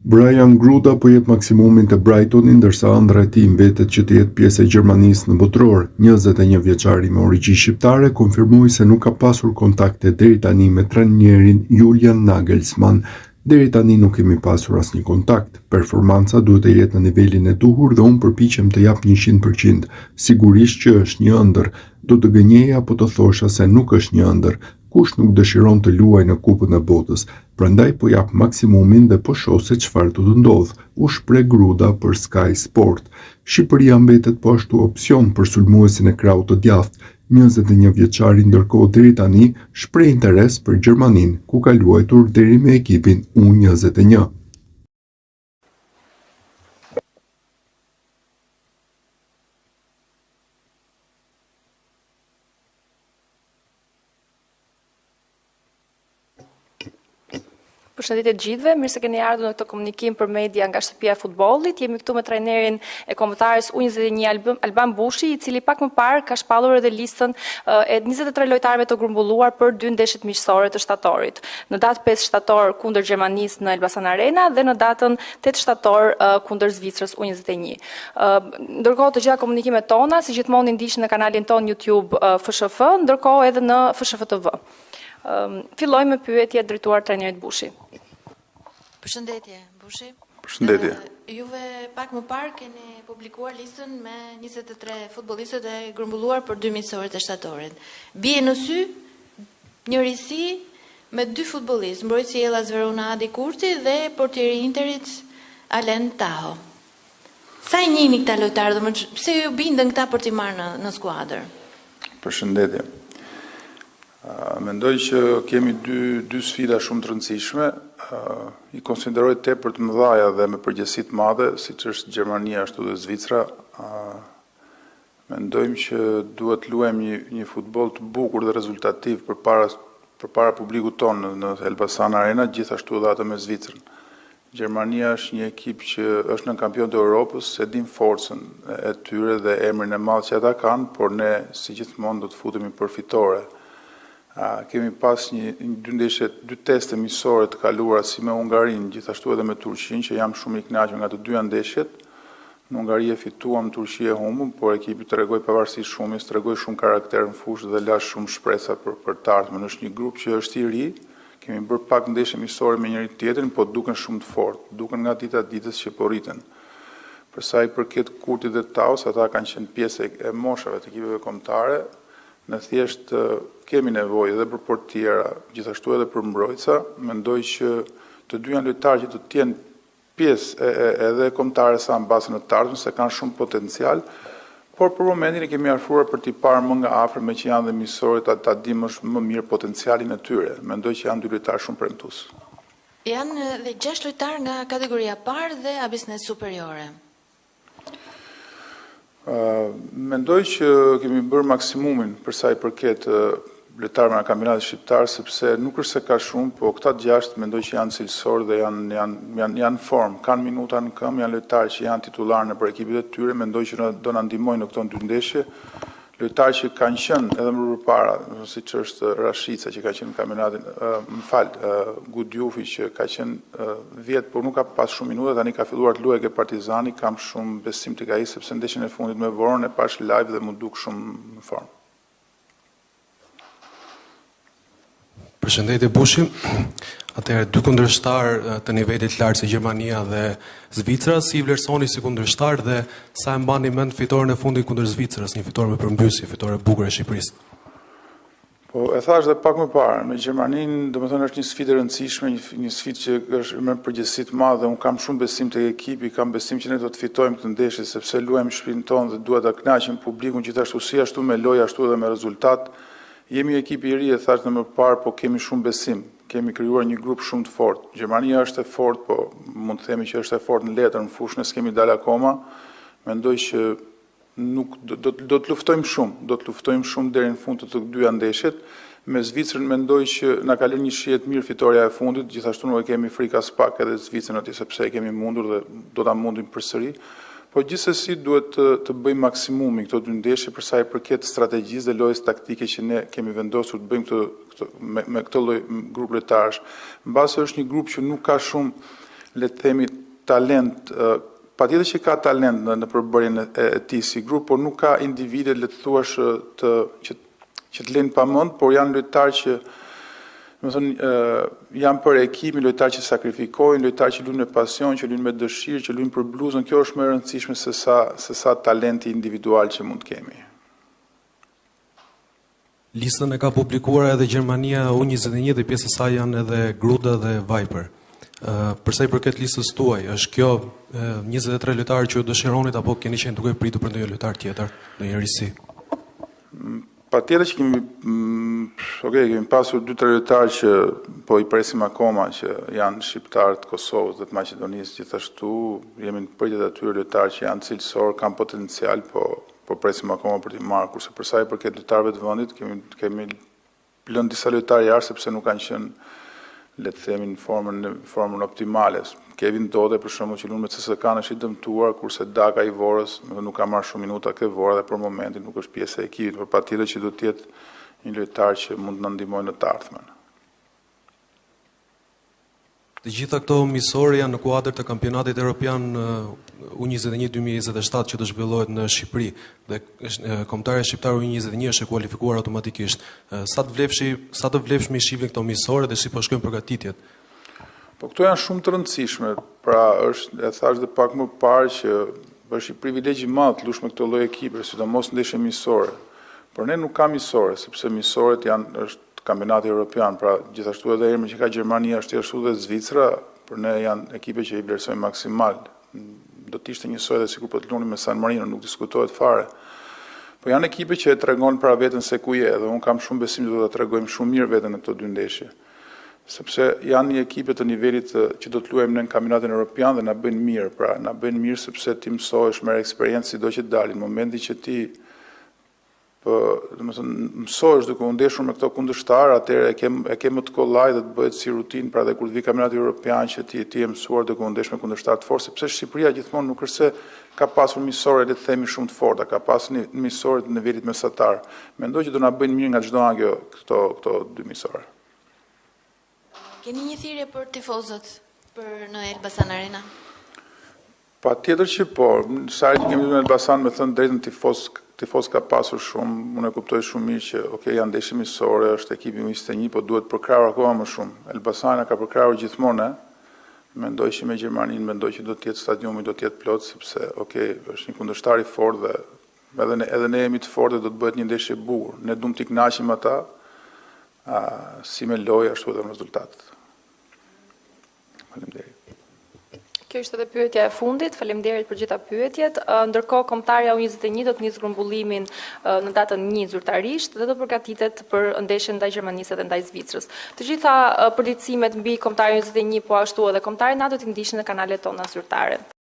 Brian Gruda po jep maksimumin te Brightoni, ndërsa ëndra e tij mbetet që të jetë pjesë e Gjermanisë në botror. 21 vjeçari me origjinë shqiptare konfirmoi se nuk ka pasur kontakte deri tani me trajnerin Julian Nagelsmann. Deri tani nuk kemi pasur asnjë kontakt. Performanca duhet të jetë në nivelin e duhur dhe unë përpiqem të jap 100%. Sigurisht që është një ëndër. Do të gënjeja apo të thosha se nuk është një ëndër. Kush nuk dëshiron të luajë në Kupën e Botës, prandaj po jap maksimumin dhe po shoh se çfarë do të ndodhë, u shpreh Gruda për Sky Sport. Shqipëria mbetet po ashtu opsion për sulmuesin e krahut të djathtë. 21 vjeçari ndërkohë deri tani shpreh interes për Gjermaninë, ku ka luajtur deri me ekipin U21. Përshëndetje të gjithëve, mirë se keni ardhur në këtë komunikim për media nga shtëpia e futbollit. Jemi këtu me trajnerin e kombëtares U21 Alban Bushi, i cili pak më parë ka shpallur edhe listën e 23 lojtarëve të grumbulluar për 2 ndeshjet miqësore të shtatorit. Në datë 5 shtator kundër Gjermanisë në Elbasan Arena dhe në datën 8 shtator kundër Zvicrës U21. Ndërkohë të gjitha komunikimet tona, si gjithmonë ndiqni në kanalin ton YouTube FSHF, ndërkohë edhe në FSHF TV. Fillojmë me pyetje drejtuar trajnerit Bushi. Përshëndetje, Bushi. Përshëndetje. Juve pak më parë keni publikuar listën me 23 futbollistët e grumbulluar për 2 miqësorët e shtatorit. Bie në sy një risi me 2 futbollistë, mbrojtësi Hellas Verona Adi Kurti dhe portieri Interit Alen Taho. Sa i njihni këta lojtarë, pse ju bindën këta për t'i marrë në skuadër? Përshëndetje. Mendoj që kemi dy sfida shumë të rëndësishme, i konsideroj tepër të mëdhaja dhe me përgjegjësi të madhe, siç është Gjermania ashtu dhe Zvicra. Mendojmë që duhet luajmë një futboll të bukur dhe rezultativ përpara publikut tonë në Elbasan Arena, gjithashtu edhe atë me Zvicrën. Gjermania është një ekip që është në kampionat e Europës, e din forcën e tyre dhe emrin e madh që ata kanë, por ne si gjithmonë do të futemi për fitore. Kemi pas dy teste miqësore të kaluara si me Hungarinë, gjithashtu edhe me Turqinë, që jam shumë i kënaqur nga të dyja ndeshjet. Në Hungari e fituam, Turqi e humbëm, por ekipi tregoi pavarësisht shumës, tregoi shumë karakter në fushë dhe la shumë shpresa për të ardhmen. Është një grup që është i ri, kemi bërë pak ndeshje miqësore me njëri tjetrin, po duken shumë të fortë, duken nga dita ditës që po rriten. Për sa i përket Kurtit dhe Taos, ata kanë qenë pjesë e moshave të ekipeve kombëtare. Në thjesht kemi nevojë edhe për portiera, gjithashtu edhe për mbrojtësa. Mendoj që të dy janë lojtarë që do të jenë pjesë edhe kombëtare sa në basën e të ardhmen, se kanë shumë potencial, por për momentin e kemi afruar për t'i parë më nga afër, me që janë dhe miqësorët, ta dimë më mirë potencialin e tyre. Mendoj që janë dy lojtarë shumë premtues. Janë dhe 6 lojtarë nga kategoria parë dhe abisnes superiore. Mendoj që kemi bërë maksimumin për sa i përket lojtarëve në kampionatin shqiptar, sepse nuk është se ka shumë, po këta 6 mendoj që janë cilësor dhe janë formë, kanë minuta në këmbë, janë lojtarë që janë titularë në për ekipet e tyre, mendoj që do na ndihmojnë në këto 2 ndeshje. Lojtarë që kanë qenë edhe më përpara, siç është Rashica që ka qenë në kampionatin, Gudjufi që ka qenë 10, por nuk ka pas shumë minuta, tani ka filluar të luajë ke Partizani, kam shumë besim tek ai sepse ndeshjen e fundit me Voron e pash live dhe më duk shumë në formë. Përshëndetje Bushi. Atëherë, 2 kundërshtar të nivelit lartë si Gjermania dhe Zvicra, si vlerësoni si kundërshtar dhe sa e mbani mend fitoren e fundit kundër Zvicrës, një fitore me përmbysje, fitore bukur e Shqipërisë? Po e thash dhe pak më parë, me Gjermaninë, domethënë është një sfidë e rëndësishme, një sfidë që është me përgjegjësi të madhe. Unë kam shumë besim tek ekipi, kam besim që ne do të fitojmë këtë ndeshje sepse luajmë shtëpinë tonë dhe duhet ta kënaqim publikun gjithashtu si ashtu me lojë ashtu edhe me rezultat. Jemi ekip i ri, e thash më parë, po kemi shumë besim. Kemi krijuar një grup shumë të fortë. Gjermania është e fortë, po mund të themi që është e fortë në letër, në fushë, ne s'kemi dalë akoma. Mendoj që nuk do të luftojmë shumë deri në fund të dyja ndeshjet. Me Zvicrën mendoj që na ka lënë një shije të mirë fitoria e fundit, gjithashtu nuk e kemi frikë as pak edhe Zvicrën aty sepse e kemi mundur dhe do ta mundim përsëri. Po gjithsesi duhet të bëjmë maksimumin këto 2 ndeshje për sa i përket strategjisë dhe lojës taktike që ne kemi vendosur të bëjmë me këtë lloj grup lojtarësh. Mbase është një grup që nuk ka shumë le të themi, talent, patjetër që ka talent në përbërjen e tij si grup, por nuk ka individe, le të thuash, që të lënë pamend, por janë lojtarë që janë për ekipin, lojtarë që sakrifikojnë, lojtarë që luajnë me pasion, që luajnë me dëshirë, që luajnë për bluzën. Kjo është më e rëndësishme se sa talenti individual që mund të kemi. Listën e ka publikuar edhe Gjermania U21 dhe pjesë e saj janë edhe Gruda dhe Viper. Përsa i përket listës tuaj, është kjo 23 lojtarë që ju dëshironit apo keni qenë duke pritur për ndonjë lojtar tjetër, ndonjë risi? Patjetër që kemi pasur 2-3 lojtarë që po i presim akoma, që janë shqiptarë të Kosovës dhe të Maqedonisë, gjithashtu jemi në pritje të atyre lojtarë që janë cilësor, kanë potencial, po presim akoma për t'i marrë. Kurse për sa i përket lojtarëve të vendit, kemi lënë disa lojtarë jashtë sepse nuk kanë qenë, le të themi, në formën optimale. Kevin Dode, për shembull, që luan me CSKA është i dëmtuar, kurse Daka i Vorës nuk ka marrë shumë minuta ke Vora dhe për momentin nuk është pjesë e ekipit, por patjetër që do të jetë një lojtar që mund të na ndihmojë në të ardhmen. Të gjitha këto misore janë në kuadër të kampionatit evropian U21 2027 që do zhvillohet në Shqipëri dhe kombëtarja shqiptare U21 është e kualifikuar automatikisht. Sa të vlefshme i shihni këto misore dhe si po shkojnë përgatitjet? Po këto janë shumë të rëndësishme. Pra e thash dhe pak më parë që është i privilegj i madh të luash me këtë lloj ekipe, sidomos ndeshje misore. Por ne nuk ka misore, sepse misoret është kampionati evropian, pra gjithashtu edhe emri që ka Gjermania është ashtu dhe Zvicra, për ne janë ekipe që i vlerësojmë maksimal. Do të ishte njësoj edhe sikur po të luani me San Marino, nuk diskutohet fare. Po janë ekipe që e tregojnë para veten se ku je, dhe unë kam shumë besim se do ta tregojmë shumë mirë veten në këto dy ndeshje. Sepse janë një ekipe të nivelit që do të luajmë në kampionatin evropian dhe na bëjnë mirë, pra na bëjnë mirë sepse ti mësohesh, merr eksperiencë sido që dalin. Në momentin që ti mësohesh duke u ndeshur me këto kundërshtar, atëherë e ke më të kollaj dhe të bëhet si rutinë, pra dhe kur të vi kampionati evropian që ti je mësuar duke u ndeshur me kundërshtar të fortë, sepse Shqipëria gjithmonë nuk është se ka pasur misore, le të themi, shumë të forta, ka pasur misore të nivelit mesatar. Mendoj që do na bëjnë mirë nga çdo angë këto dy misore. Keni një thirrje për tifozët për në Elbasan Arena? Patjetër që po, sa herë që kemi në Elbasan, me thënë drejtën tifoz ka pasur shumë, unë e kuptoj shumë mirë që janë ndeshje misore, është ekipi U21, po duhet përkrahur akoma më shumë. Elbasani ka përkrahur gjithmonë, mendoj që me Gjermaninë, mendoj që do të jetë stadiumi, do të jetë plot, sepse është një kundërshtar i fortë dhe edhe ne jemi të fortë, do të bëhet një ndeshje e bukur. Ne duam t'i kënaqim ata, si me lojë ashtu edhe me rezultatet. Faleminderit. Kjo ishte edhe pyetja e fundit. Faleminderit për gjitha pyetjet. Ndërkohë kombëtarja U21 do të nisë grumbullimin në datën 1 zyrtarisht dhe do përgatitet për ndeshjen ndaj Gjermanisë dhe ndaj Zvicrës. Të gjitha përditësimet mbi kombëtarjen U21 po ashtu edhe kombëtarët na do t'i ndiqni në kanalet tona zyrtare.